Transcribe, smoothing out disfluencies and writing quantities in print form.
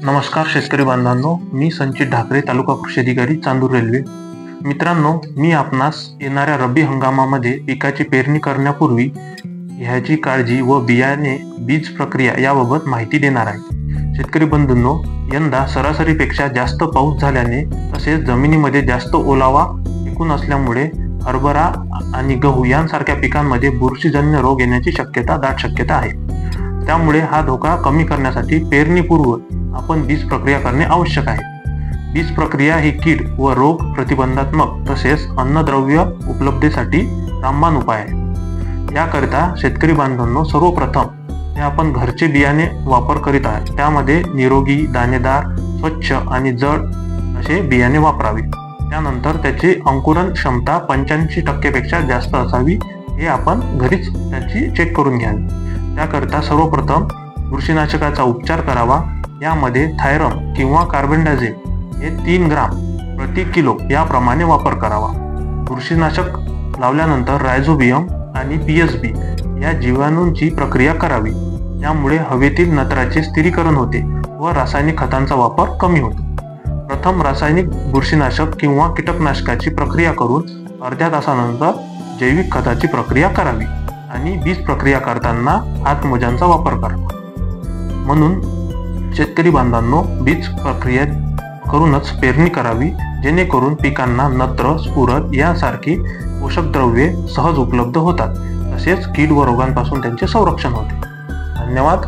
नमस्कार शेतकरी बांधवांनो, मी संचित ढाकरे, तालुका कृषी अधिकारी, चांदूर रेल्वे. मित्रांनो, मी आपणास येणाऱ्या रब्बी हंगामामध्ये पिकाची पेरणी करण्यापूर्वी ह्याची काळजी व बियाणे बीज प्रक्रिया याबाबत माहिती देणार आहे. शेतकरी बंधूंनो, यंदा सरासरीपेक्षा जास्त पाऊस झाल्याने तसेच जमिनीमध्ये जास्त ओलावा टिकून असल्यामुळे हरभरा आणि गहू यांसारख्या पिकांमध्ये बुरशीजन्य रोग येण्याची दाट शक्यता आहे. त्यामुळे हा धोका कमी करण्यासाठी पेरणीपूर्व आपण बीज प्रक्रिया करणे आवश्यक आहे. बीज प्रक्रिया ही कीड व रोग प्रतिबंधात्मक तसेच अन्नद्रव्य उपलब्धतेसाठी रामबाण उपाय आहे. याकरिता शेतकरी बांधवांनो, सर्वप्रथम हे आपण घरचे बियाणे वापर करीत आहात त्यामध्ये निरोगी, दाणेदार, स्वच्छ आणि जड असे बियाणे वापरावे. त्यानंतर त्याची अंकुरण क्षमता 85% पेक्षा जास्त असावी हे आपण घरीच त्याची चेक करून घ्यावी. त्याकरिता सर्वप्रथम बुरशीनाशकाचा उपचार करावा. यामध्ये थायरम किंवा कार्बेंडाझिम हे 3 ग्राम प्रति किलो याप्रमाणे वापर करावा. बुरशीनाशक लावल्यानंतर रायझोबियम आणि पीएसबी या जीवाणूंची प्रक्रिया करावी. यामुळे हवेतील नत्राचे स्थिरीकरण होते व रासायनिक खतांचा वापर कमी होतो. प्रथम रासायनिक बुरशीनाशक किंवा कीटकनाशकाची प्रक्रिया करून अर्ध्या तासानंतर जैविक खताची प्रक्रिया करावी आणि बीज प्रक्रिया करताना हातमोज्यांचा वापर करावा. म्हणून शेतकरी बांधवांनो, बीज प्रक्रिया करूनच पेरणी करावी, जेणेकरून पिकांना नत्र, स्फुरद यासारखी पोषक द्रव्ये सहज उपलब्ध होतात. तसेच कीड व रोगांपासून त्यांचे संरक्षण होते. धन्यवाद.